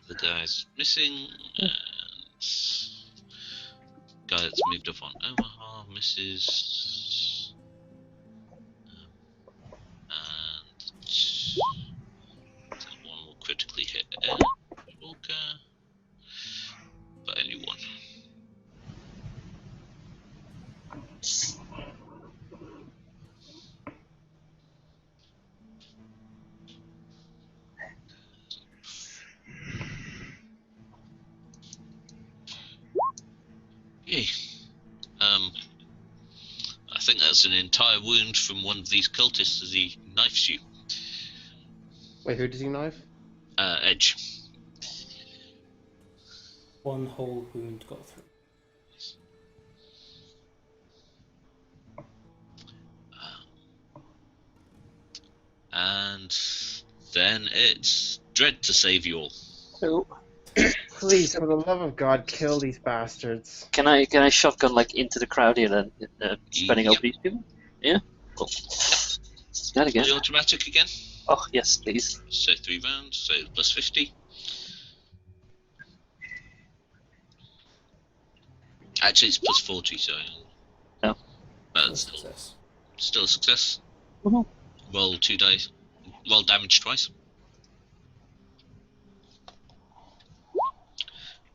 The guy's missing, and guy that's moved up on OhmA misses, and that one will critically hit Edgewalkr, but only one. Yay. I think that's an entire wound from one of these cultists as he knifes you. Wait, who does he knife? Edge. One whole wound got through. And then it's Dread to save you all. So, Please, for the love of God, kill these bastards. can I shotgun like into the crowd here then, spreading over these people? Yeah. Cool. That again. The automatic again. Oh yes, please. So 3 rounds, so plus 50. Actually, it's plus 40, so. No. But Success. still a success. Mhm. Roll 2 dice. Roll damage twice.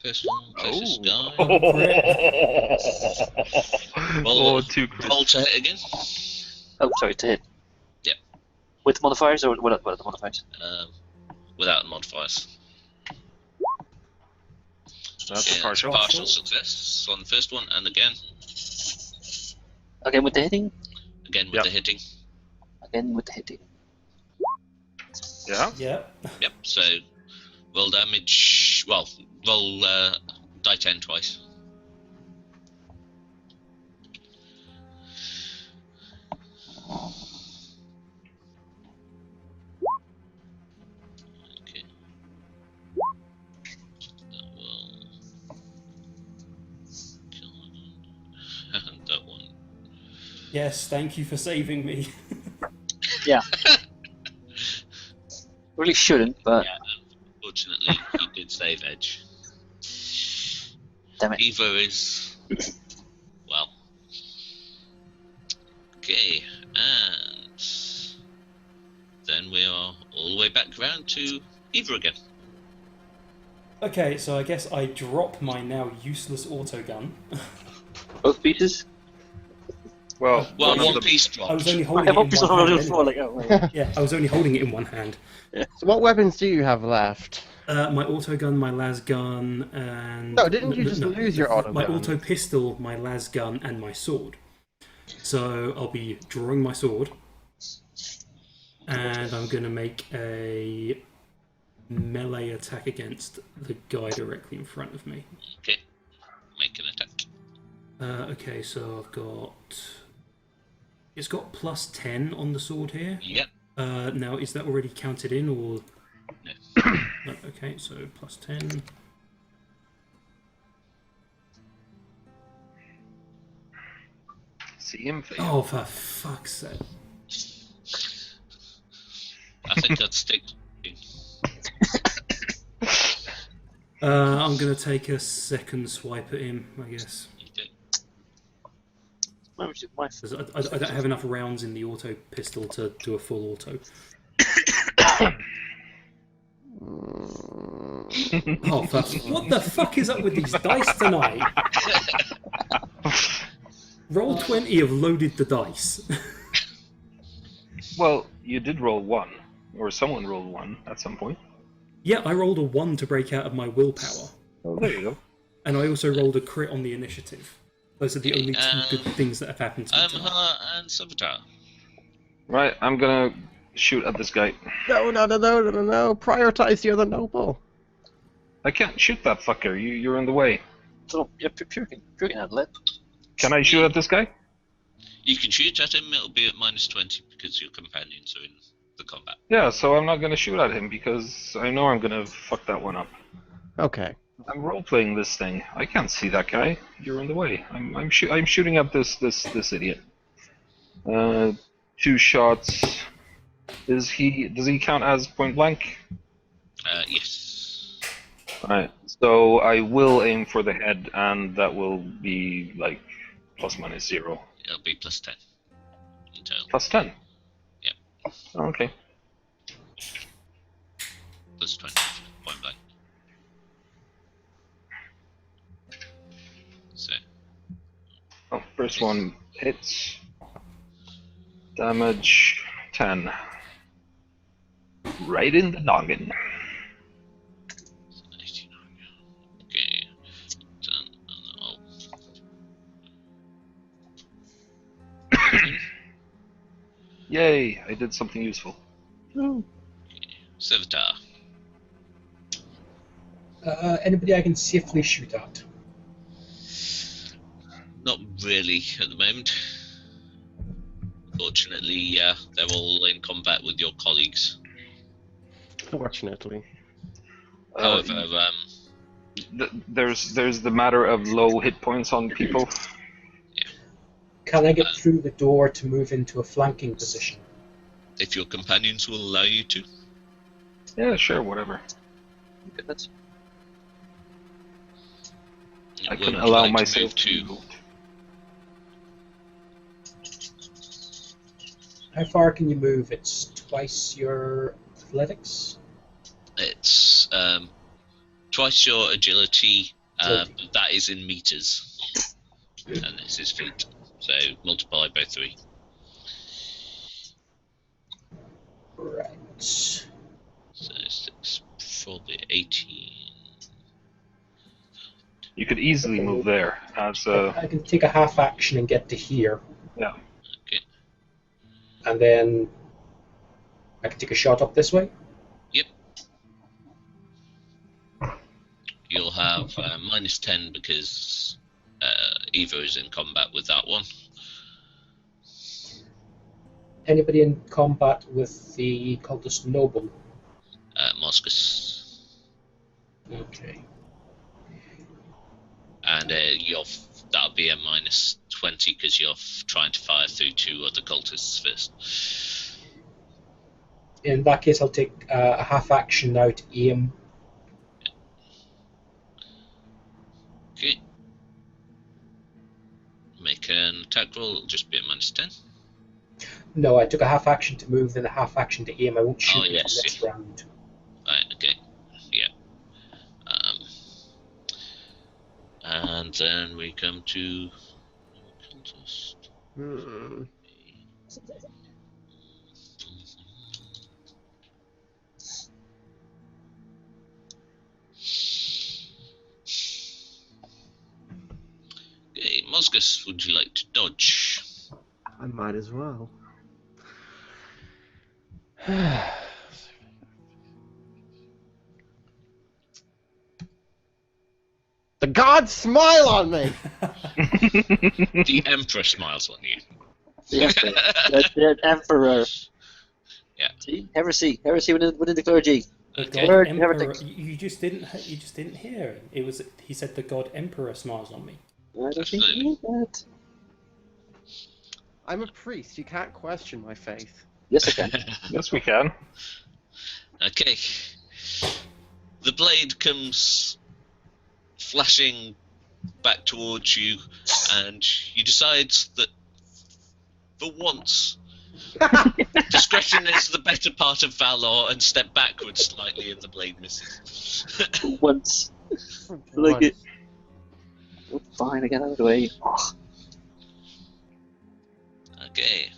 First one, closest guy. Oh, too crit. Roll to hit again. Oh, sorry, to hit. Yeah. With modifiers or without the modifiers? Without modifiers. That's Yeah, partial. partial success on the first one, and again Again with the hitting. with Yep. the hitting. Again with the hitting. Yeah. Yeah. Yep. So roll damage. Well, roll die 10 twice. Okay. That will kill that one. Yes, thank you for saving me. Yeah. Really shouldn't, but Yeah, unfortunately, he did save Edge. damn it. Eva is well. Okay, and then we are all the way back around to Eva again. Okay, so I guess I drop my now useless autogun. Both pieces. Well, Well, one of one the piece I was dropped. only I holding have it one in piece one on hand. the anyway. floor, like, oh, right. Yeah, I was only holding it in one hand. So what weapons do you have left? My autogun, my las gun, and... No, didn't you just lose your autogun? My auto pistol, my las gun, and my sword. So I'll be drawing my sword, and I'm going to make a melee attack against the guy directly in front of me. Okay, make an attack. Okay, so I've got... It's got plus 10 on the sword here. Yep. Now, is that already counted in, or... No. No, okay, so plus 10. see him fail. Oh, for fuck's sake. I think that's stick. I'm going to take a second swipe at him, I guess. Okay. Where was it? My 'Cause I don't have enough rounds in the auto pistol to do a full auto. Oh, what the fuck is up with these dice tonight? Roll 20 have loaded the dice. Well, you did roll 1, or someone rolled 1 at some point. Yeah, I rolled a 1 to break out of my willpower. Oh, there you go. And I also rolled a crit on the initiative. Those are the only two good things that have happened to me tonight. OhmA and Serveter. Right, I'm gonna shoot at this guy. No, prioritize the other noble. I can't shoot that fucker. You're in the way. so yeah, pure can handle it. Can I shoot at this guy? You can shoot at him, it'll be at minus 20 because your companions are in the combat. Yeah, so I'm not gonna shoot at him because I know I'm gonna fuck that one up. Okay. I'm role-playing this thing. I can't see that guy. You're in the way. I'm shooting at this idiot. 2 shots. Does he count as point blank? Yes. Right. So I will aim for the head, and that will be like ±0. It'll be +10 in total. +10. Yep. Okay. +20 point blank. So Oh, first one hits. Damage 10. Right in the noggin. 89. Okay. Done. Yay! I did something useful. Serveter. Anybody I can safely shoot at? Not really at the moment. Fortunately, they're all in combat with your colleagues. Fortunately. However, There's the matter of low hit points on people. Can I get through the door to move into a flanking position? if your companions will allow you to. Yeah, sure, whatever. Good. I Where can would you allow like myself to move How far can you move? It's twice your athletics? It's twice your agility. Agility. That is in meters, and this is feet. So multiply by 3. Right. So it's probably 18. You could easily move there. As I can take a half action and get to here, yeah. Okay. and then I can take a shot up this way. Yep. You'll have -10 because Eva is in combat with that one. Anybody in combat with the cultist noble? Mozgus. Okay. And that'll be a -20 because you're trying to fire through 2 other cultists first. In that case, I'll take a half action now to aim. Okay. Make an attack roll, it'll just be a -10. No, I took a half action to move, then a half action to aim. I won't shoot it yes, next round. Right, okay. Yeah. And then we come to cultist. Okay, Mozgus, would you like to dodge? I might as well. The gods smile on me! The Emperor smiles on you. The Emperor. the Emperor. Yeah. See? Heresy within the clergy. The Okay. god Word, emperor. heretics. You just didn't hear it. It was he said the god emperor smiles on me. I don't think you need that. I'm a priest, you can't question my faith. Yes, I can. Yes, we can. Okay. The blade comes flashing back towards you, and you decide that for once, discretion is the better part of valor, and step backwards slightly, and the blade misses. Once. Like it. Oh, fine, I get out of the way. Oh, Okay.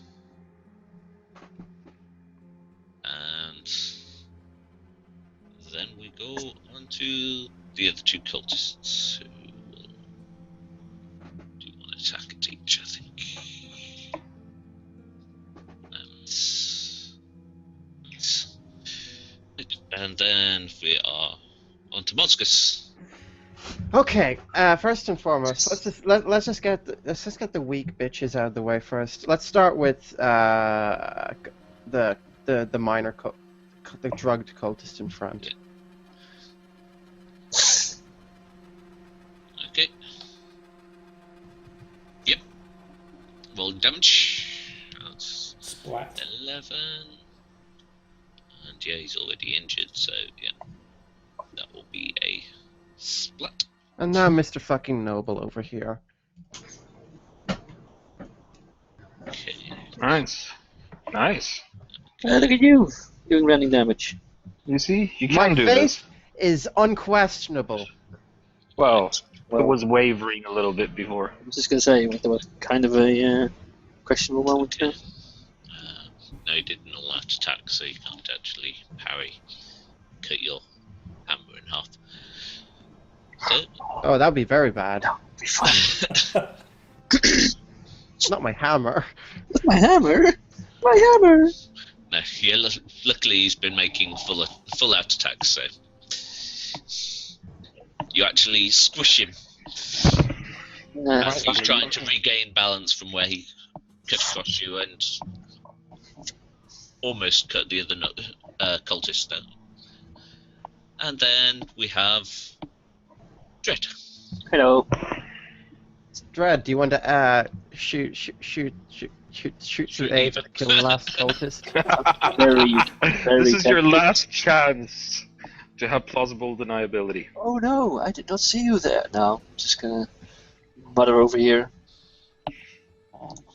And then we go on to the other 2 cultists who will do one attack at each, I think. And then we are on to Mozgus. Okay, first and foremost, let's just get the weak bitches out of the way first. Let's start with the minor the drugged cultist in front. Yeah. Okay. Yep. Roll damage. That's Splat. 11. And yeah, he's already injured, so yeah. That will be a Splat. And now Mr. fucking Noble over here. Okay. Nice. Nice. Look at you doing running damage. You see? You My can do faith this. is unquestionable. Well, it Well, was wavering a little bit before. I was just gonna say there was kind of a questionable moment there. No, you did an all-out attack, so you can't actually parry. Cut your hammer in half. So, Oh, that'd be very bad. Be fine. It's not my hammer. My hammer. My hammer. no, yeah, luckily he's been making full-out attacks, so you actually squish him as he's trying to regain balance from where he cut across you and almost cut the other cultist down. And then we have Dread. Hello. Dread, do you want to shoot your aim to kill the last cultist? Very This is your tempting. last chance to have plausible deniability. Oh no, I did not see you there. No, I'm just gonna mutter over here.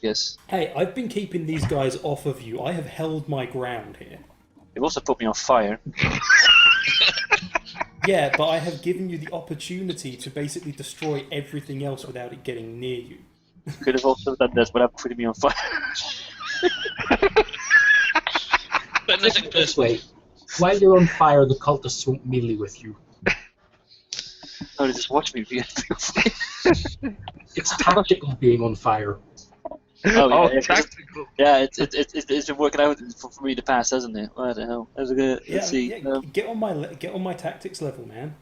Yes. Hey, I've been keeping these guys off of you. I have held my ground here. You've also put me on fire. Yeah, but I have given you the opportunity to basically destroy everything else without it getting near you. Could have also done this without putting me on fire. But nothing This personal. way, while you're on fire, the cultists won't melee with you. No, they just watch me be on fire. It's tactical being on fire. Oh, yeah, tactical. Yeah, it's been working out for me in the past, hasn't it? What the hell? Let's Yeah, see. yeah, get on my tactics level, man.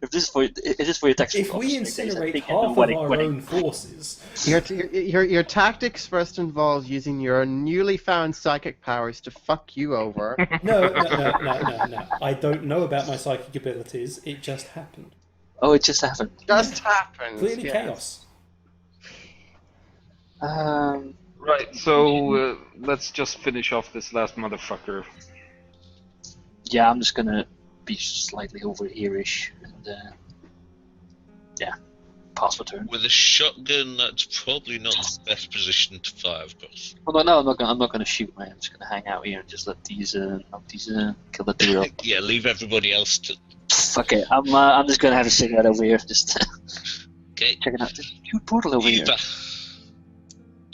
If this is for your tactical If we officer, guys, I incinerate think half of wedding- our wedding. own forces, Your tactics first involve using your newly found psychic powers to fuck you over. no. I don't know about my psychic abilities. It just happened. Oh, it just happened. Just happens. Clearly yes. chaos. Right, so let's just finish off this last motherfucker. Yeah, I'm just gonna be slightly over here-ish, and pass my turn. With a shotgun, that's probably not the best position to fire, of course. Well, no, I'm not gonna shoot, man. I'm just gonna hang out here and just let these kill the dude up. Yeah, leave everybody else to. Fuck it, I'm just gonna have a cigarette over here, just Okay. checking out this huge portal over here.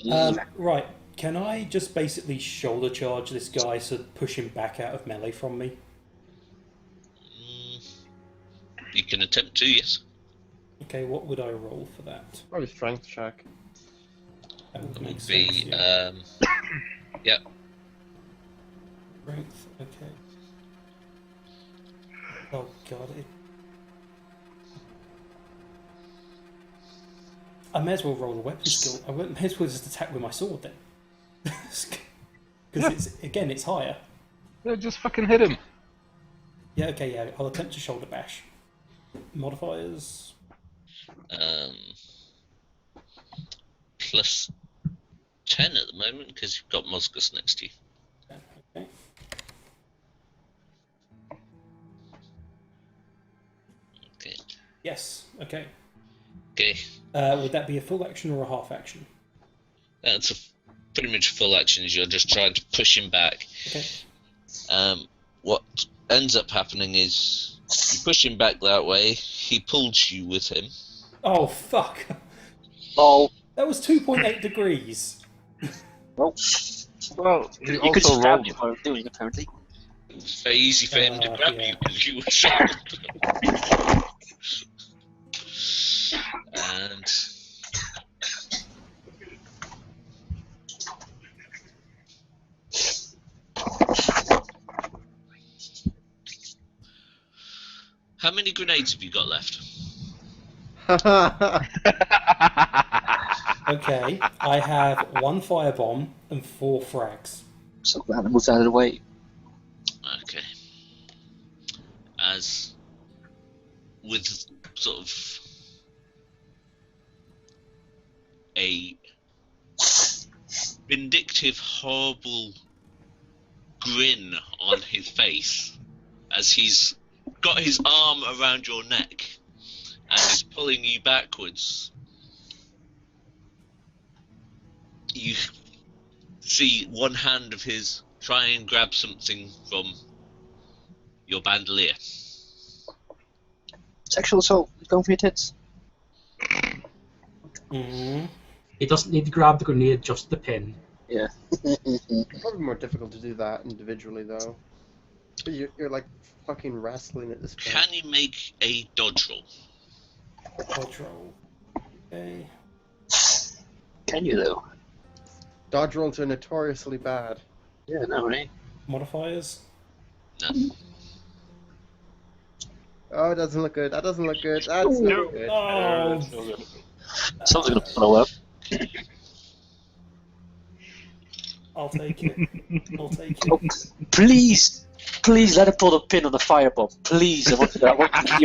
Eva. Right, can I just basically shoulder charge this guy to push him back out of melee from me? You can attempt to, yes. Okay, what would I roll for that? Probably strength check. That would make sense. Be, Yeah. yeah. Strength, okay. Oh god, I may as well roll a weapon skill. I may as well just attack with my sword then. Because it's higher. Yeah, just fucking hit him. Yeah, okay, yeah. I'll attempt to shoulder bash. Modifiers. Plus 10 at the moment because you've got Mozgus next to you. Okay. Okay. Yes, okay. Okay. Would that be a full action or a half action? That's pretty much full action. You're just trying to push him back. Okay. What ends up happening is you push him back that way. He pulls you with him. Oh, fuck. Oh, That was 2.8 degrees. well, Well, he you could also stab rolled. me while I'm doing it, apparently. It was very easy for him to grab yeah. you because you were shot. And how many grenades have you got left? Okay, I have 1 firebomb and 4 frags. So glad I moved out of the way. Okay. As with sort of a vindictive, horrible grin on his face as he's got his arm around your neck and is pulling you backwards. You see one hand of his try and grab something from your bandolier. Sexual assault. Going for your tits. He doesn't need to grab the grenade, just the pin. Yeah. Probably more difficult to do that individually, though. But you're like fucking wrestling at this point. Can you make a dodge roll? Dodge roll. Okay. Can you though? Dodge rolls are notoriously bad. Yeah, no, right? Modifiers. No. Oh, it doesn't look good. That doesn't look good. That's not good. Oh, It's no good. Someone's gonna blow up. I'll take it. I'll take Oh, it. please let him pull the pin on the fireball. Please, I want to be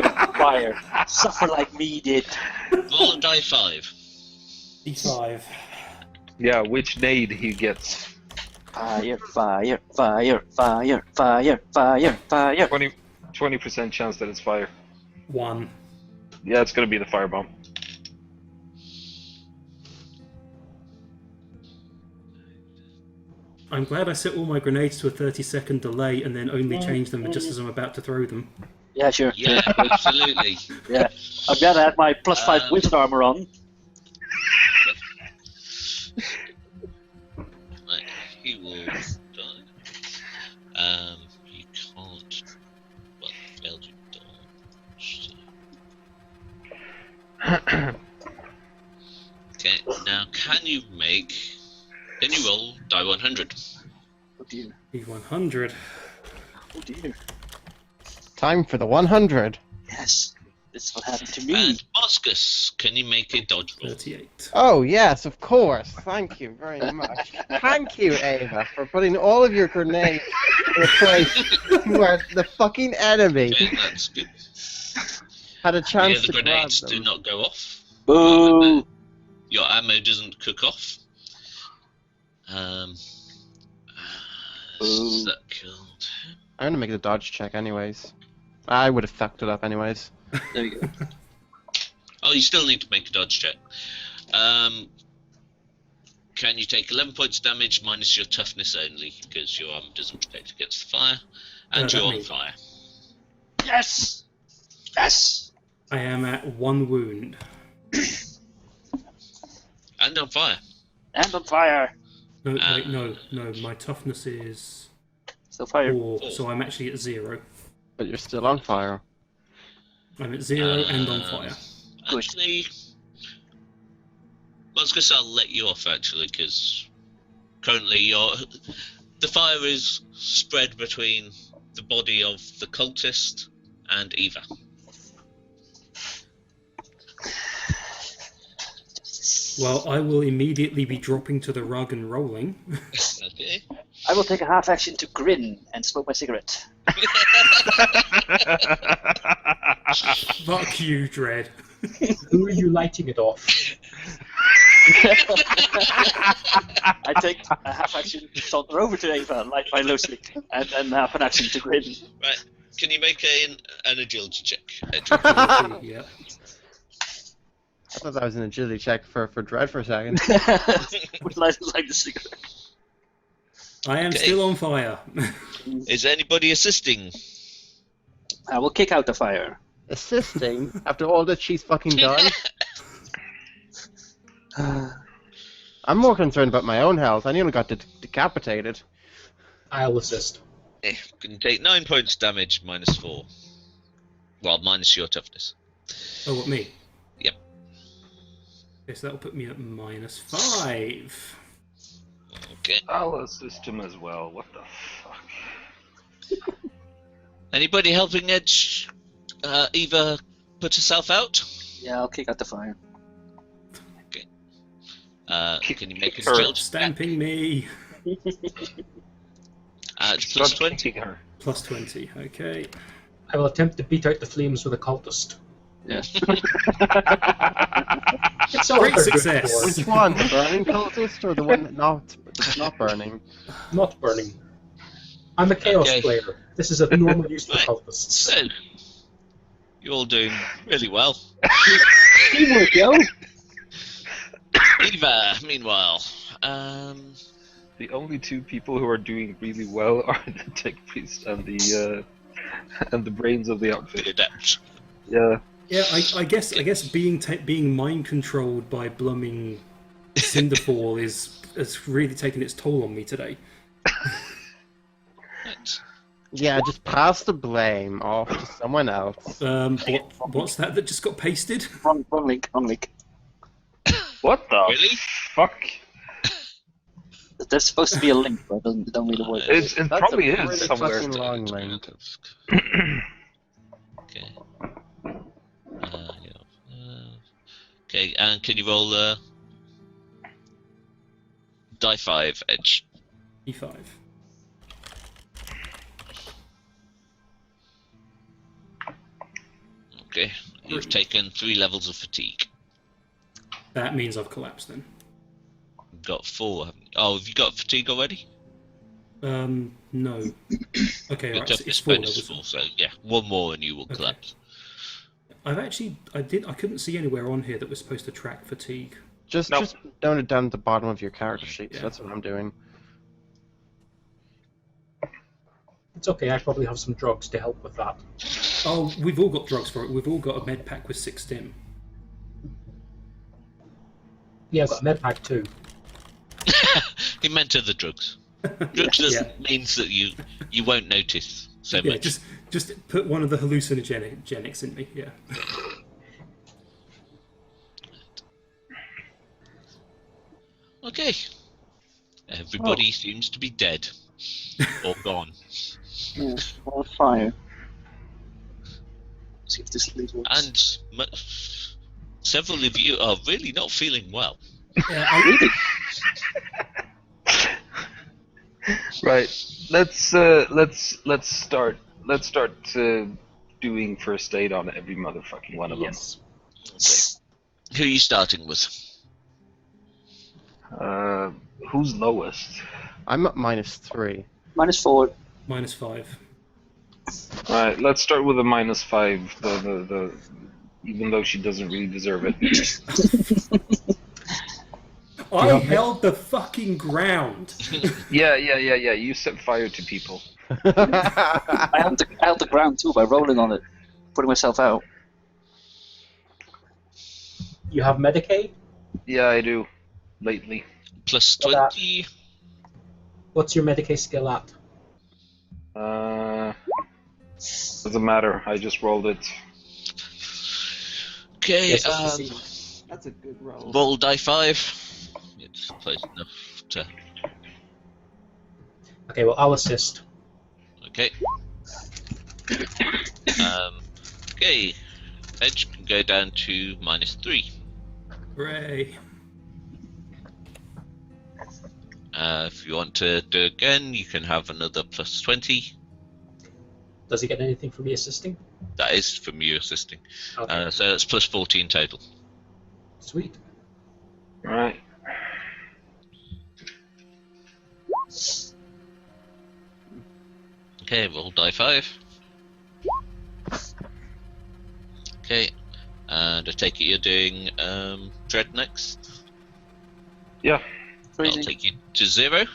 on fire. Suffer like me did. Roll a die 5. D5. Yeah, which nade he gets. Fire, fire, fire, fire, fire, fire, fire. 20% chance that it's fire. 1. Yeah, it's gonna be the firebomb. I'm glad I set all my grenades to a 30-second delay and then only change them just as I'm about to throw them. Yeah, sure. Yeah, absolutely. Yeah. I'm glad I had my +5 wizard armor on. Right, he will die. You can't. Well, failed your dodge. So. Okay, now can you roll die 100? Oh dear. D100. Oh dear. Time for the 100. Yes. This is what happened to me. And Mozgus, can you make a dodge roll? 38. Oh, yes, of course. Thank you very much. Thank you, Ava, for putting all of your grenades in a place where the fucking enemy Okay, that's good. had a chance The to grab grenades them. do not go off. Boo! Your ammo doesn't cook off. Ooh. That killed him. I'm gonna make the dodge check anyways. I would have fucked it up anyways. There you go. Oh, you still need to make a dodge check. Can you take 11 points damage minus your toughness only, because your armor doesn't protect against the fire, and that you're on means- fire. Yes! Yes! I am at 1 wound. And on fire. And on fire! No, wait, no. My toughness is Still fire. 4, so I'm actually at 0. But you're still on fire. I'm at 0 and on fire. Actually, Mozgus, I'll let you off actually, because currently the fire is spread between the body of the cultist and Eva. Well, I will immediately be dropping to the rug and rolling. Okay. I will take a half action to grin and smoke my cigarette. Fuck you, Dread. Who are you lighting it off? I take a half action to saunter over to Ava, light my low stick, and then half an action to grin. Right. Can you make an agility check, Edgewalkr? Yep. I thought that was an agility check for Dread for a second. Would light the cigarette. I am Okay. still on fire. Is anybody assisting? I will kick out the fire. Assisting after all that she's fucking done. I'm more concerned about my own health. I nearly got decapitated. I'll assist. Can take 9 points damage minus 4. Well, minus your toughness. Oh, what, me? Yep. Okay, so that'll put me at -5. Okay. I'll assist him as well. What the fuck? Anybody helping Eva put herself out? Yeah, I'll kick out the fire. Can you make a Her. skill check? Stamping me. Plus 20. Kicking her. +20, okay. I will attempt to beat out the flames with a cultist. Yeah. It's all Great they're good success. for. Which one? The burning cultist or the one that's not burning? Not burning. I'm a chaos Okay. player. This is a normal use for Right. cultists. So, You're all doing really well. Teamwork, yo! Eva, meanwhile, The only two people who are doing really well are the tech priest and the brains of the the outfit. adept. Yeah. Yeah, I guess being mind controlled by blooming Cinderfall has really taken its toll on me today. Right. Yeah, just pass the blame off to someone else. What's that just got pasted? Wrong link, wrong link. What the Really? fuck? There's supposed to be a link, but it don't really work. It That's probably a is pretty somewhere. fucking long link. Okay. Okay, and can you roll die 5 edge? E5. Okay, you've taken 3 levels of fatigue. That means I've collapsed then. You've got 4. Oh, have you got fatigue already? No. Okay, Your right. toughness It's 4 bonus is levels. 4, so yeah, 1 more and you will Okay. collapse. I couldn't see anywhere on here that was supposed to track fatigue. Just Nope. just note it down at the bottom of your character sheet. Yeah. That's what I'm doing. It's okay, I probably have some drugs to help with that. Oh, we've all got drugs for it. We've all got a med pack with 6 stim. Yeah, I've got a med pack too. He meant other drugs. Drugs doesn't means that you won't notice so Yeah, much. just put one of the hallucinogenics in me. Yeah. Okay. Everybody seems to be dead. Or gone. Yeah, well, fire. See if this leads works. And several of you are really not feeling well. Yeah, Right. Let's start doing first aid on every motherfucking one of them. Yes. Okay. Who are you starting with? Who's lowest? I'm at -3. -4. -5. Alright, let's start with a -5. The even though she doesn't really deserve it. I held the fucking ground. Yeah. You set fire to people. I held the ground too by rolling on it, putting myself out. You have Medicaid? Yeah, I do. Lately. Plus Well, that- 20. What's your Medicaid skill at? Doesn't matter. I just rolled it. Okay, Yes, that's the same. That's a good roll. roll die 5. It's close enough to. Okay, well, I'll assist. Okay. Okay. Edge can go down to -3. Hooray. If you want to do it again, you can have another plus 20. Does he get anything for me assisting? That is from you assisting. Okay, So that's plus 14 total. sweet. Alright. Okay, roll die 5. Okay, and I take it you're doing Dread next. Yeah. I'll Crazy. take you to 0.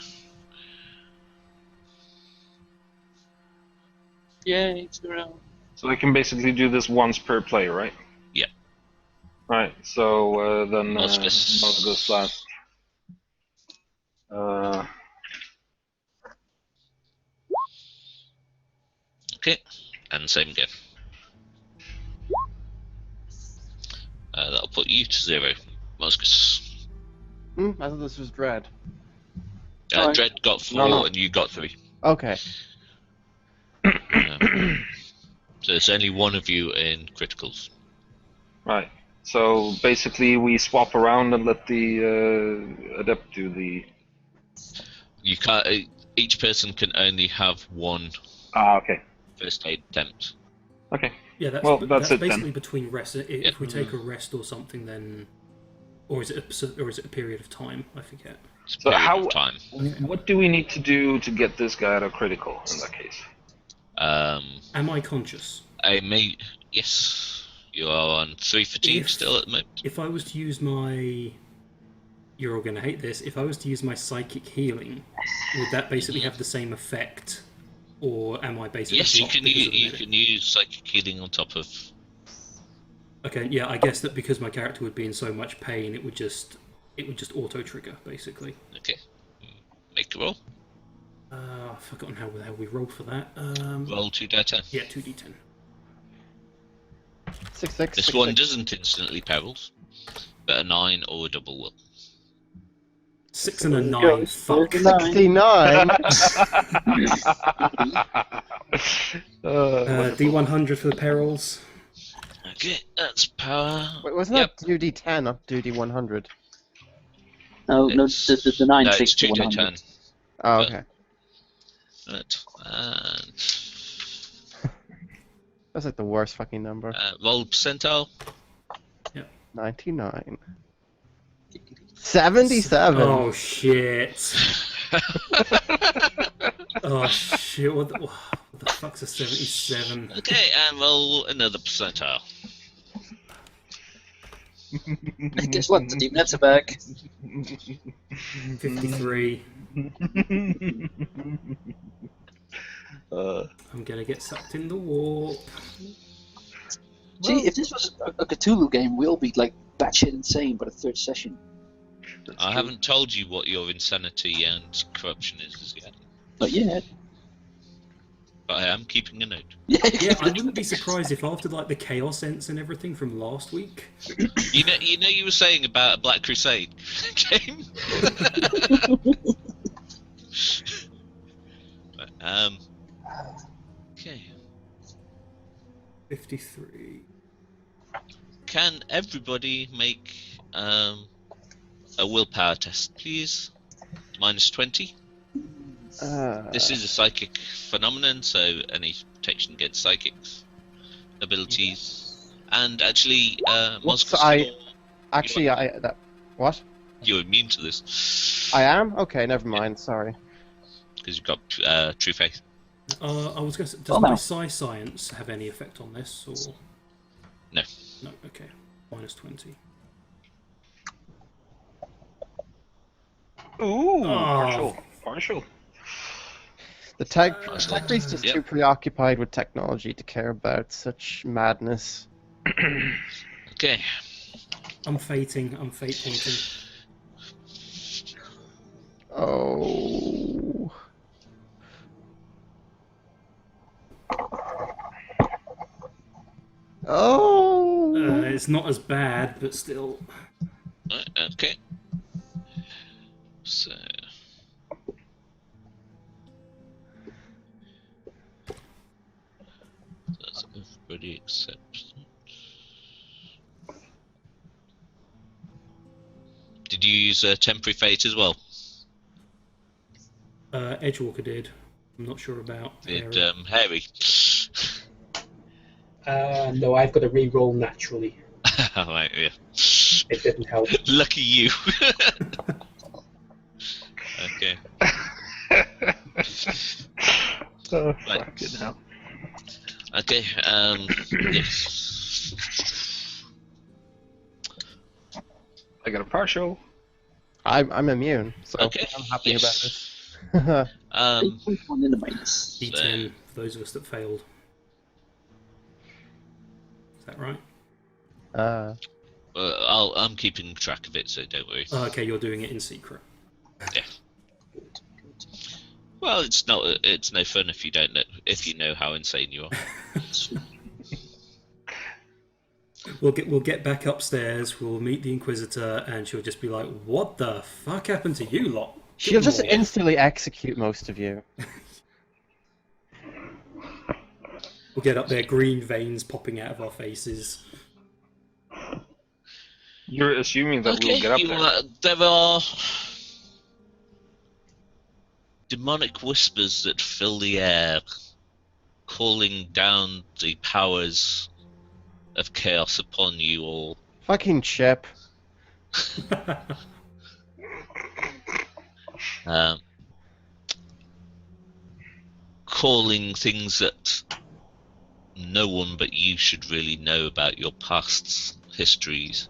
Yay, 0. So I can basically do this once per play, right? Yeah. Right, so then Mozgus. Mozgus last. Okay, and same again. That'll put you to 0, Mozgus. I thought this was Dread. Alright. Dread got 4 No. and you got 3. Okay. So it's only one of you in criticals. Right. So basically we swap around and let the Adept do the... You can't. Each person can only have one okay. first aid attempt. Okay. Yeah, that's, Well, that's it then. basically between rests. If we take a rest or something, then, or is it a period of time? I forget. It's a So period how- of time. What do we need to do to get this guy out of critical in that case? Am I conscious? Yes. You are on 3 fatigue still at the moment. If I was to use my... You're all going to hate this. If I was to use my psychic healing, would that basically have the same effect? Or am I basically... Yes, you blocked can because of the you minute? can use psychic healing on top of. Okay, yeah, I guess that because my character would be in so much pain, it would just auto trigger basically. Okay. Make a roll. I've forgotten how the hell we rolled for that. Roll 2d10. Yeah, 2d10. 6, 6. This 6, one 6. doesn't instantly perils, but a 9 or a double will. 6 and a There you 9. go. Fuck. There's a 69. D100 for the perils. Okay, that's power. Wait, wasn't that 2d10, not 2d100? No, It's- the 9 No, 6 it's to 2d10. 100. Oh, okay. Right. And That's like the worst fucking number. roll percentile. 99. 77. Oh shit. Oh shit, what the fuck's a 77? Okay, and roll another percentile. Guess what? The deep nets are back. 53. Uh, I'm gonna get sucked in the warp. See, if this was a Cthulhu game, we'll be like batshit insane by the 3rd session. I haven't told you what your insanity and corruption is as yet, But yeah. but I am keeping a note. Yeah, Yeah, I wouldn't be surprised if after like the chaos ents and everything from last week. You were saying about a Black Crusade game. But, okay. 53. Can everybody make a willpower test, please? -20. This is a psychic phenomenon, so any protection against psychics abilities, and actually, Mozgus, Actually, what? you're immune to this I am? Okay, never mind, sorry. because you've got True Faith. I was going to say, does my psi science have any effect on this, or...? No. No, okay. -20. ooh, Oh. partial. The tech Excellent. priest is Yep. too preoccupied with technology to care about such madness. Okay. I'm fate pointing. Oh. Oh. It's not as bad, but still. Right, okay. So. That's everybody except. Did you use temporary fate as well? Edgewalkr did. I'm not sure about. Did Harry. Harry? No, I've got to re-roll naturally. Right, yeah. It didn't help. Lucky you. Okay. Oh, Right. fucking hell. Okay. Yes. I got a partial. I'm immune, so Okay, I'm happy yes. about this. 8.1 in the minus. D10 for those of us that failed. Is that right? I'm keeping track of it, so don't worry. Oh, okay, you're doing it in secret. Yeah. Well, it's not. It's no fun if you don't know. If you know how insane you are. We'll get back upstairs. We'll meet the Inquisitor, and she'll just be like, "What the fuck happened to you lot?" She'll just Good lord." instantly execute most of you. We'll get up there, green veins popping out of our faces. You're assuming that we'll get up there. There are demonic whispers that fill the air, calling down the powers of chaos upon you all. Fucking Chip. Calling things that no one but you should really know about your past histories,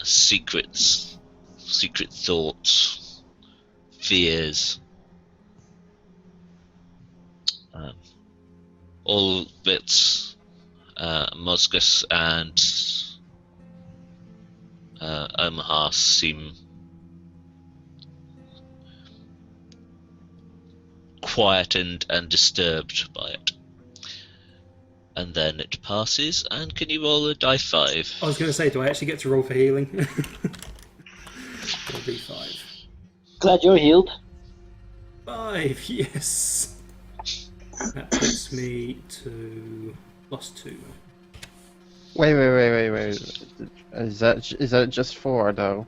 secrets, secret thoughts, fears, all that Mozgus and OhmA seem quiet and disturbed by it. And then it passes, and can you roll a die 5? I was going to say, do I actually get to roll for healing? Or D5. Glad you're healed. 5, yes. That puts me to +2. Wait. Is that just 4 though?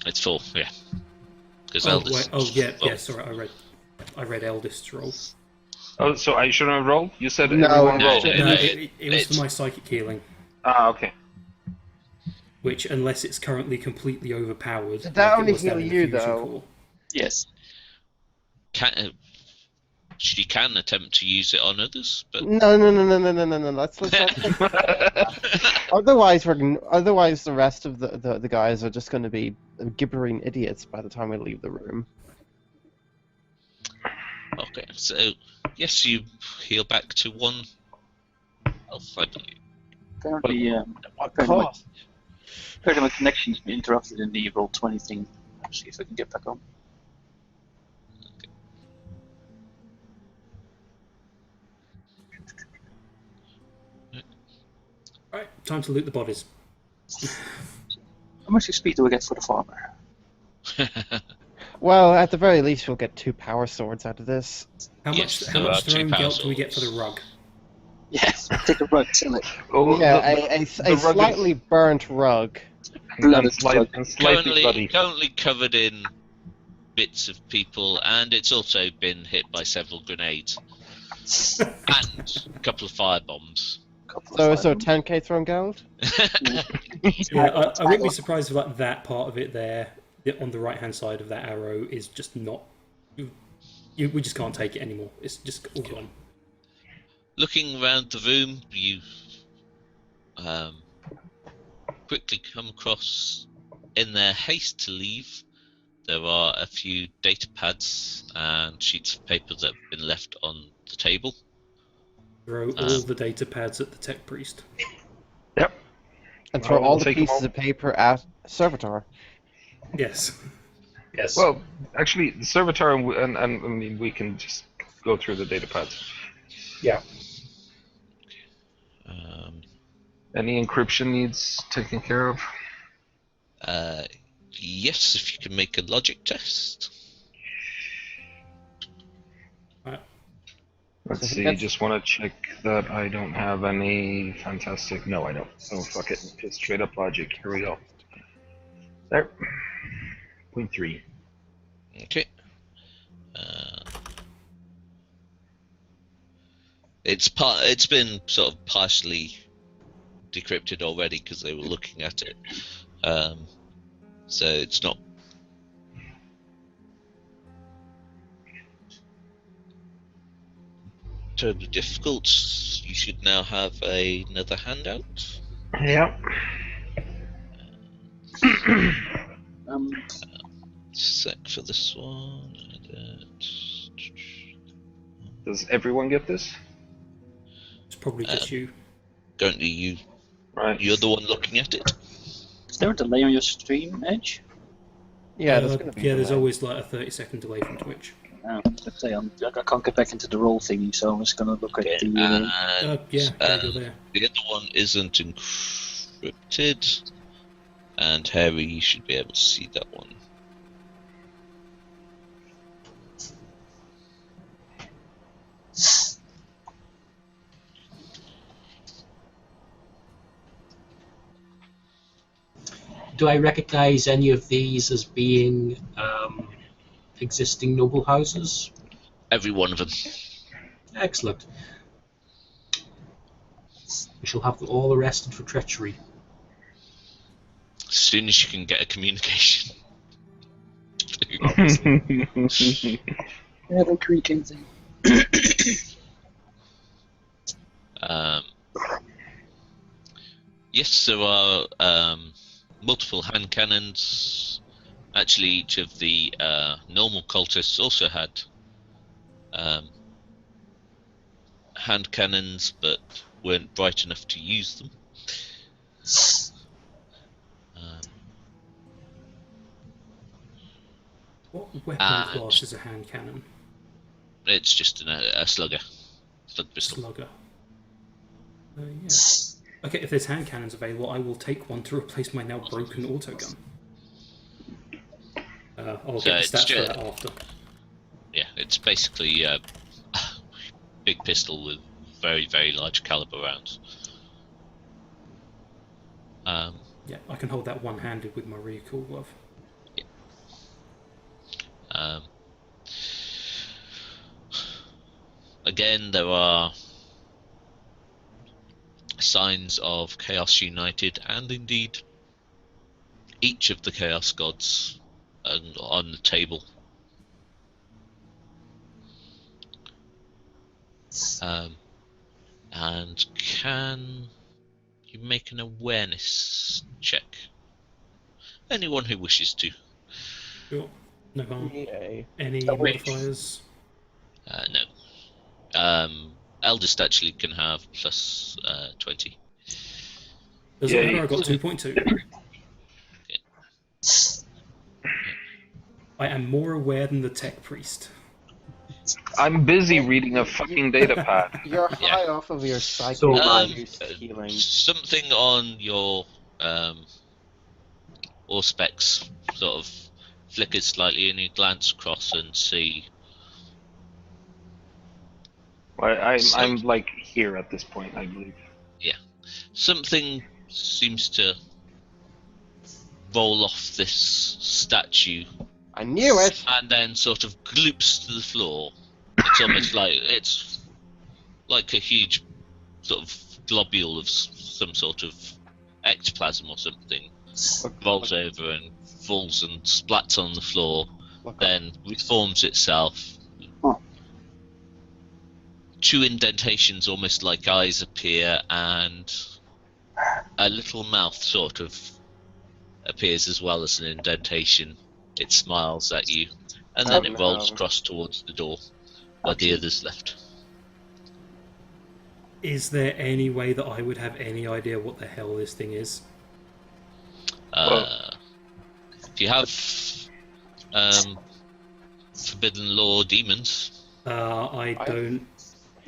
It's 4, yeah. Because Sorry, I read Eldest's roll. Oh, so I shouldn't roll? You said No, everyone no, roll. No, it was for my psychic healing, Ah, okay. which, unless it's currently completely overpowered... Did that like it only was down heal in the you, fusion though? core. Yes. she can attempt to use it on others, but No. Let's otherwise the rest of the guys are just going to be gibbering idiots by the time we leave the room. okay. So yes, you heal back to 1 health, I believe. Apparently, cost? apparently my connection's been interrupted in the Roll20 thing. I'll see if I can get back on. Right, time to loot the bodies. How much XP do I get for the farmer? Well, at the very least, we'll get 2 power swords out of this. How Yes, much there are 2 throne power gelt do we get for the swords. rug? Yes, take a rug, sell it. Oh, Yeah, the a rug slightly burnt rug. Blood and slightly Currently bloody. covered in bits of people, and it's also been hit by several grenades and a couple of firebombs. So 10k throne gold? Yeah, I wouldn't be surprised if like that part of it there, on the right hand side of that arrow, is just not. We just can't take it anymore. It's just all gone. Looking around the room, you quickly come across, in their haste to leave, there are a few data pads and sheets of paper that have been left on the table. Throw all the data pads at the tech priest. Yep. And throw Well, all we'll the take 'em pieces all. of paper at Serveter. Yes. Yes. Well, actually, the Serveter and I mean, we can just go through the data pads. Yeah. Any encryption needs taken care of? Yes, if you can make a logic test. Let's I think see, that's- just want to check that I don't have any fantastic... No, I don't. Oh, fuck it. Just straight up logic. Here we go. There. 0.3. Okay. It's been sort of partially decrypted already because they were looking at it. So it's not terribly difficult. You should now have another handout. Yep. Sec for this one. Does everyone get this? It's probably just you. Currently, Right. you're the one looking at it. Is there a delay on your stream, Edge? Yeah, there's gonna be. There's delay. always like a 30-second delay from Twitch. No, let's say I can't get back into the roll thingy, so I'm just going to look at the... You're there. The other one isn't encrypted, and Harry, you should be able to see that one. Do I recognize any of these as being existing noble houses? Every one of them. Excellent. We shall have them all arrested for treachery. As soon as you can get a communication. Yeah, the creaking thing. Yes, there are multiple hand cannons. Actually, each of the normal cultists also had hand cannons, but weren't bright enough to use them. What weapon class is a hand cannon? It's just a slugger. Slug pistol. Slugger. Yeah. Okay, if there's hand cannons available, I will take one to replace my now broken autogun. I'll So get the it's stats for that after. Yeah, it's basically a big pistol with very, very large caliber rounds. Yeah, I can hold that one-handed with my recoil glove. Again, there are signs of Chaos United, and indeed each of the Chaos Gods on the table. And can you make an awareness check? Anyone who wishes to. Sure. No harm. Yay. Any modifiers? No. Eldest actually can have plus 20. Doesn't matter, I got 2.2. I am more aware than the tech priest. I'm busy reading a fucking data pad. You're high off of your psychic healing. Something on your specs sort of flickers slightly, and you glance across and see. I'm like here at this point, I believe. Yeah, something seems to roll off this statue. I knew it! And then sort of gloops to the floor. It's almost like a huge sort of globule of some sort of ectoplasm or something. Rolls over and falls and splats on the floor, then reforms itself. Two indentations, almost like eyes, appear, and a little mouth sort of appears as well as an indentation. It smiles at you, and then it rolls across towards the door where the others left. Is there any way that I would have any idea what the hell this thing is? If you have Forbidden Law demons. I don't,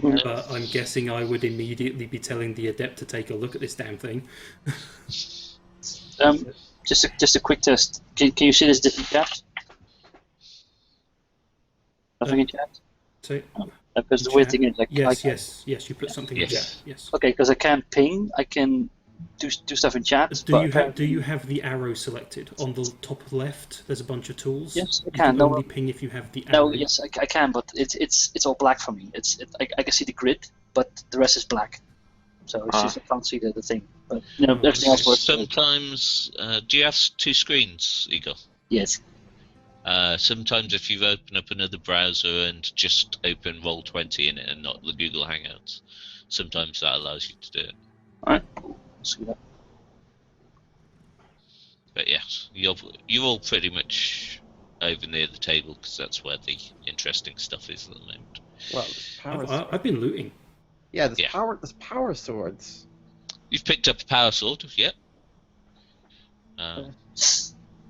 but I'm guessing I would immediately be telling the Adept to take a look at this damn thing. Just a quick test. Can you see this different chat? Nothing in chat? So, because the weird thing is, like, yes, you put something in chat. Yes. Okay, because I can't ping. I can do stuff in chat. Do you have the arrow selected on the top left? There's a bunch of tools. Yes, I you can. only ping if you have the arrow. No, yes, I can, but it's all black for me. I can see the grid, but the rest is black. So it's just I can't see the thing. But everything else works. Sometimes, do you have two screens, Igor? Yes. Sometimes if you open up another browser and just open Roll20 in it and not the Google Hangouts, sometimes that allows you to do it. Alright, see that. But yes, you're all pretty much over near the table because that's where the interesting stuff is at the moment. Well, I've been looting. Yeah, there's power swords. You've picked up a power sword, yep.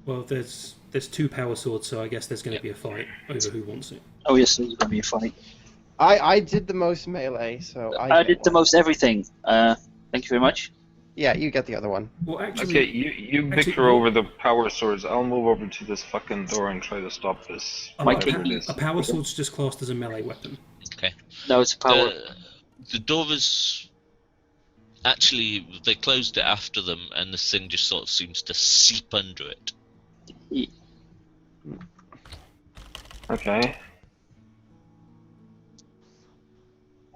Well, there's two power swords, so I guess there's going to be a fight over who wants it. Oh yes, there's going to be a fight. I did the most melee, so I did the most everything. Thank you very much. Yeah, you get the other one. Well, actually, Okay, you bicker over the power swords. I'll move over to this fucking door and try to stop this. A power sword's just classed as a melee weapon. Okay. No, it's a power. The door was actually, they closed it after them, and this thing just sort of seems to seep under it. Okay.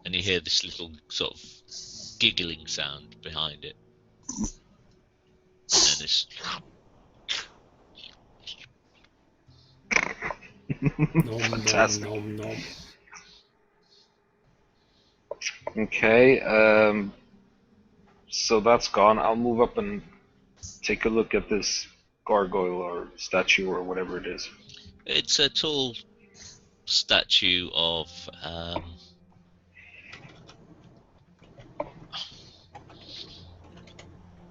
And you hear this little sort of giggling sound behind it. And then this. Fantastic. Nom. Okay. So that's gone. I'll move up and take a look at this gargoyle or statue or whatever it is. It's a tall statue of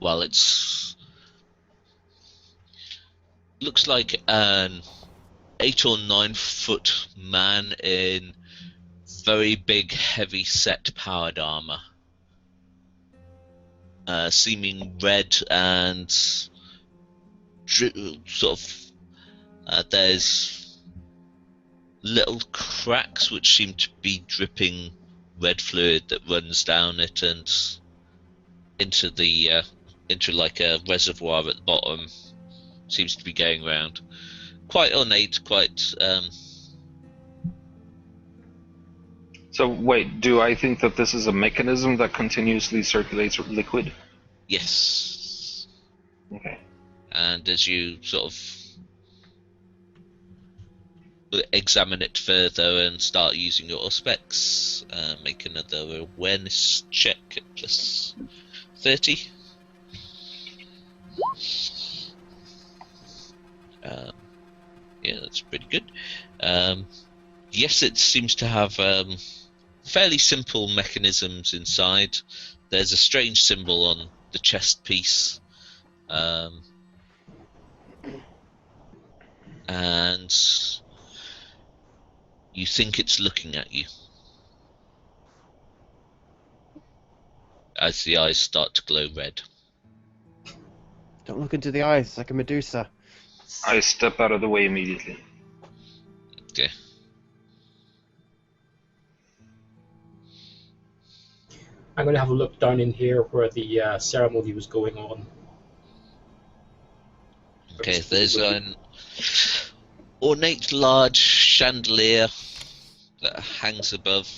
well, it's looks like an 8 or 9 foot man in very big, heavy set powered armor, seeming red and there's little cracks which seem to be dripping red fluid that runs down it and into the into like a reservoir at the bottom. Seems to be going around. Quite ornate, quite So wait, do I think that this is a mechanism that continuously circulates liquid? yes. Okay. And as you sort of examine it further and start using your specs, make another awareness check at plus 30. Yeah, that's pretty good. Yes, it seems to have fairly simple mechanisms inside. There's a strange symbol on the chest piece, and you think it's looking at you as the eyes start to glow red. Don't look into the eyes, it's like a Medusa. I step out of the way immediately. Okay. I'm going to have a look down in here where the ceremony was going on. Okay, there's an ornate large chandelier that hangs above,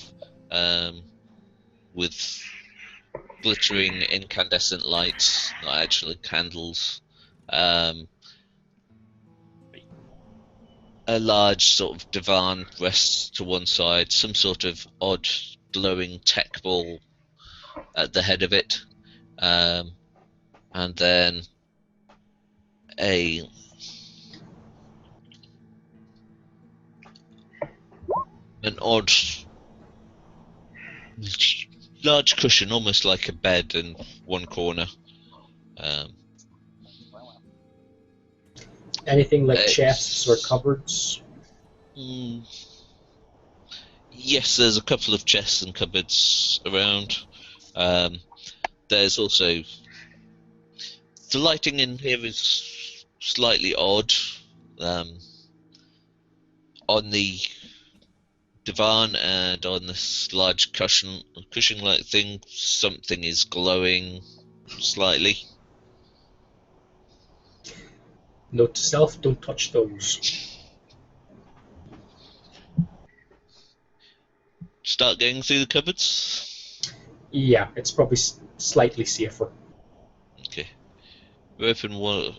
with glittering incandescent lights, not actually candles. A large sort of divan rests to one side, some sort of odd glowing tech ball at the head of it, and then an odd large cushion, almost like a bed, in one corner. Anything like chests or cupboards? Yes, there's a couple of chests and cupboards around. There's also the lighting in here is slightly odd. On the divan and on this large cushion-like thing, something is glowing slightly. Note to self, don't touch those. Start going through the cupboards. Yeah, it's probably slightly safer. Okay. We open one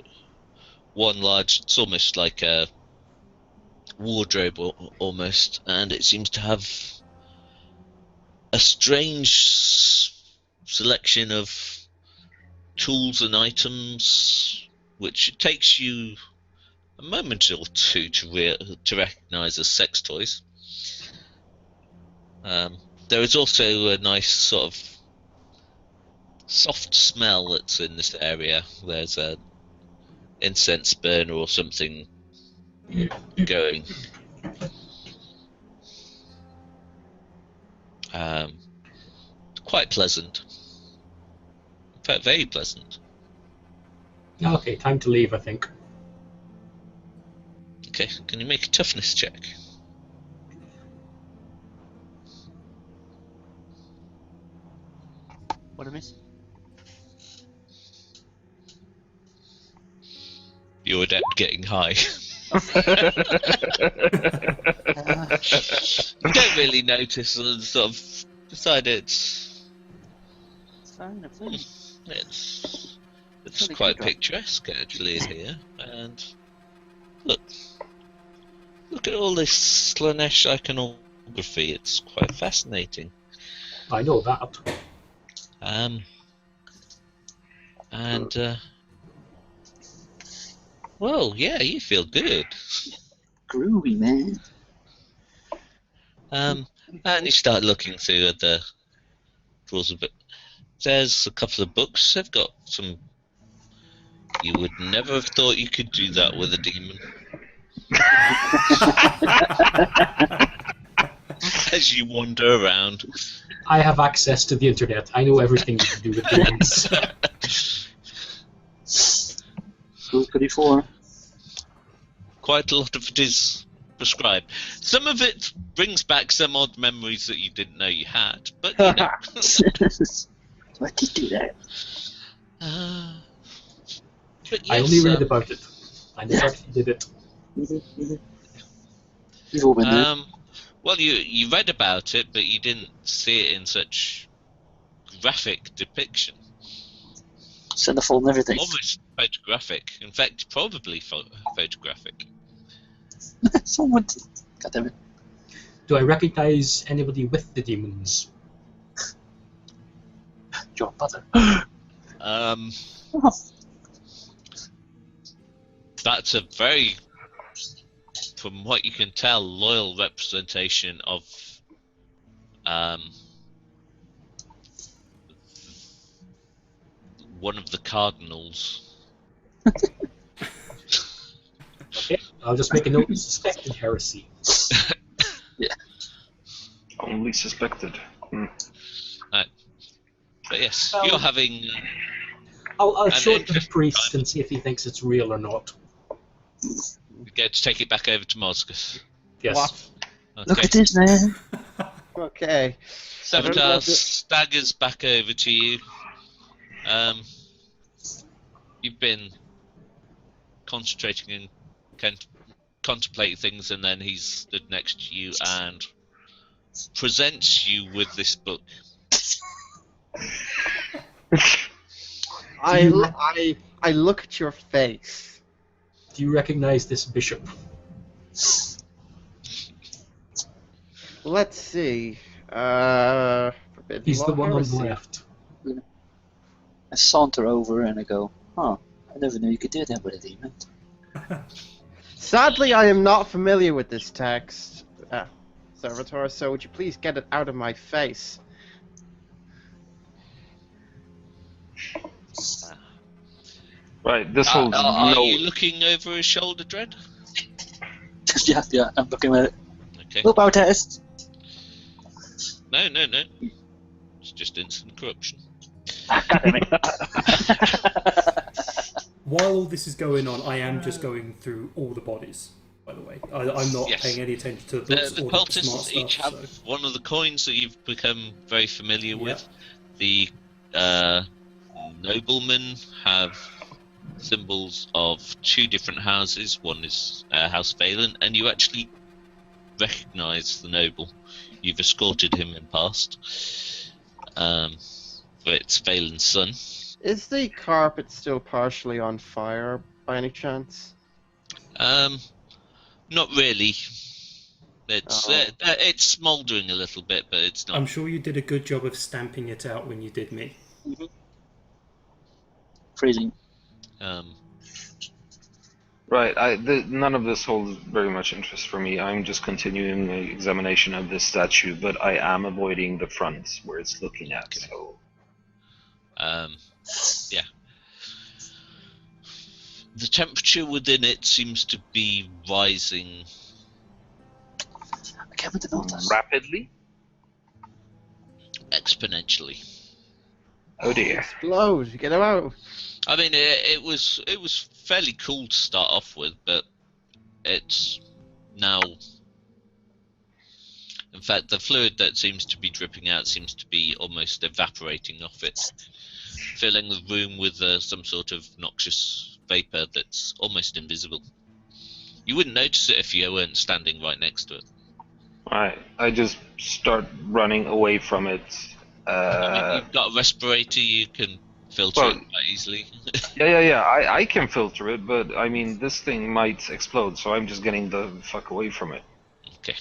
large, it's almost like a wardrobe almost, and it seems to have a strange selection of tools and items, which it takes you a moment or two to recognise as sex toys. There is also a nice sort of soft smell that's in this area. There's a incense burner or something going. Quite pleasant. In fact, very pleasant. Okay, time to leave, I think. Okay, can you make a toughness check? What a miss. Your adept getting high. You don't really notice, and sort of decide it's Fine, it's fine. it's Really quite good. picturesque actually in here. And look at all this Slanesh iconography. It's quite fascinating. I know that. And, well, yeah, you feel good. Groovy, man. And you start looking through the drawers a bit. There's a couple of books. They've got some. You would never have thought you could do that with a demon. As you wander around. I have access to the internet. I know everything you can do with demons. Rule 34. Quite a lot of it is prescribed. Some of it brings back some odd memories that you didn't know you had, but you know. Why did you do that? But I yes, only read about it. I never actually did it. You've all been there. Well, you read about it, but you didn't see it in such graphic depiction. Centerfold and everything. Almost photographic. In fact, probably photographic. Someone. God damn it. Do I recognize anybody with the demons? Your mother. That's a very, from what you can tell, loyal representation of one of the cardinals. Okay, I'll just make a note. Suspected heresy. Only suspected. But yes, you're having. I'll And show it to the interesting priest time. and see if he thinks it's real or not. You get to take it back over to Mozgus. Yes. What? Look Okay. at this, man. Okay. Serveter staggers back over to you. You've been concentrating and contemplating things, and then he's stood next to you and presents you with this book. I look at your face. Do you recognize this bishop? Let's see. Forbidden He's Law the one on the Heresy. left. I saunter over and I go, I never knew you could do that with a demon. Sadly, I am not familiar with this text, Serveter, so would you please get it out of my face? Right, this whole Are no. you looking over his shoulder, Dread? yeah, I'm looking at it. Okay. Willpower test. No. It's just instant corruption. God damn it. While all this is going on, I am just going through all the bodies, by the way. I'm not Yes. paying any attention to the books The or the smart cultists each stuff. have So. one of the coins that you've become very familiar Yeah. with. The noblemen have symbols of two different houses. One is House Valen, and you actually recognise the noble. You've escorted him in past. It's Valen's son. Is the carpet still partially on fire, by any chance? Not really. It's Oh. it's smouldering a little bit, but it's not. I'm sure you did a good job of stamping it out when you did me. Freezing. Right, none of this holds very much interest for me. I'm just continuing the examination of this statue, but I am avoiding the front where it's looking at. So Yeah. The temperature within it seems to be rising. I can't put the notice. rapidly. Exponentially. Oh dear. Explode! Get him out! I mean, it was fairly cool to start off with, but it's now. In fact, the fluid that seems to be dripping out seems to be almost evaporating off it, filling the room with some sort of noxious vapor that's almost invisible. You wouldn't notice it if you weren't standing right next to it. Right, I just start running away from it. I mean, you've got a respirator, you can filter well, it quite easily. Yeah. I can filter it, but I mean, this thing might explode, so I'm just getting the fuck away from it. Okay.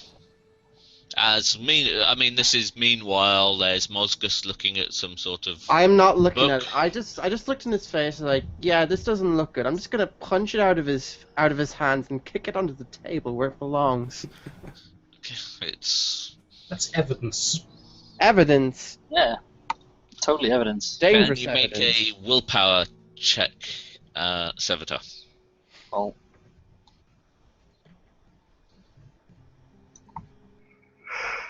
This is meanwhile. There's Mozgus looking at some sort of. I'm not looking Book. at it. I just looked in his face and like, yeah, this doesn't look good. I'm just gonna punch it out of his hands and kick it onto the table where it belongs. It's That's evidence. Evidence. Yeah, totally evidence. Can Dangerous you make evidence. a willpower check, Serveter? Well,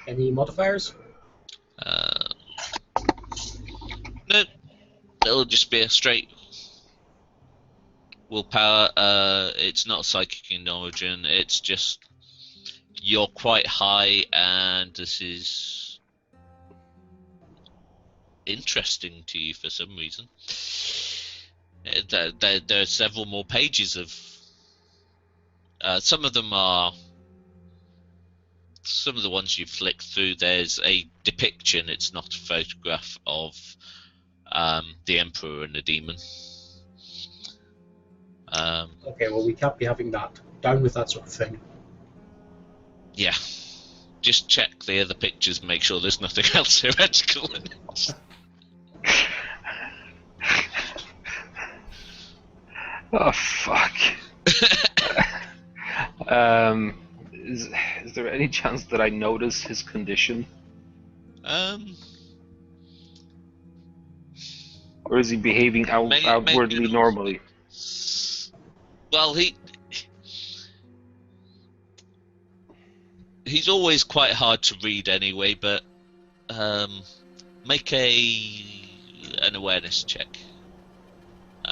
Any modifiers? No, it'll just be a straight willpower. It's not psychic in origin. It's just you're quite high, and this is interesting to you for some reason. There are several more pages of. Some of them are. Some of the ones you flick through, there's a depiction. It's not a photograph of the Emperor and the Demon. Okay, well, we can't be having that. Down with that sort of thing. Yeah, just check the other pictures and make sure there's nothing else heretical in it. Oh fuck. Is there any chance that I notice his condition, or is he behaving outwardly maybe not. normally? Well, he's always quite hard to read anyway, but make an awareness check.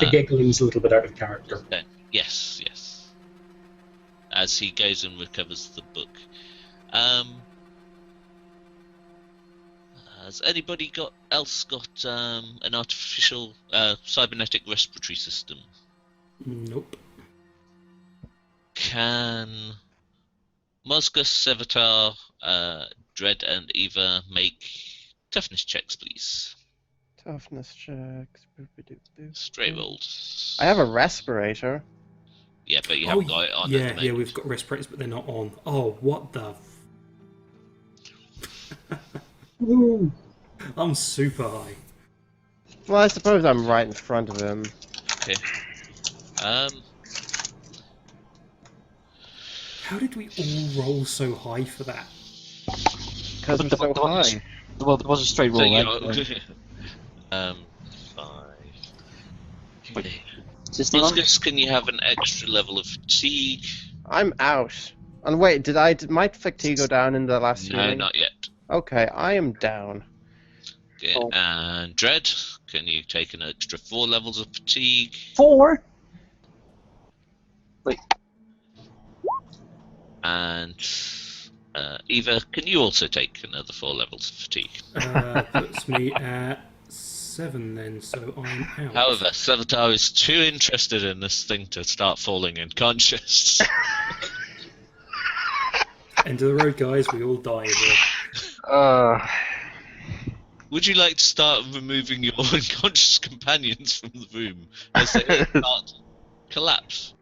The giggling's a little bit out of character. Yes. As he goes and recovers the book. Has anybody else got an artificial cybernetic respiratory system? Nope. Can Mozgus, Serveter, Dread, and Eva make toughness checks, please? Toughness checks. Boop-a-doop-doop. Straight rolls. I have a respirator. Yeah, but you haven't got it on. at the Yeah, moment. we've got respirators, but they're not on. Oh, what the? Ooh. I'm super high. Well, I suppose I'm right in front of him. Okay. How did we all roll so high for that? Because we're But so the one is- high. well, it was a straight roll, So, you right? know, 5. Okay. Is this the one? Mozgus, can you have an extra level of fatigue? I'm out. And wait, did my fatigue go down in the last No, meeting? not yet. Okay, I am down. Okay. Oh. And Dread, can you take an extra 4 levels of fatigue? 4? Wait. And Eva, can you also take another 4 levels of fatigue? Puts me at 7 then, so I'm out. However, Serveter is too interested in this thing to start falling unconscious. End of the road, guys. We all die here. Would you like to start removing your unconscious companions from the room as they start to collapse?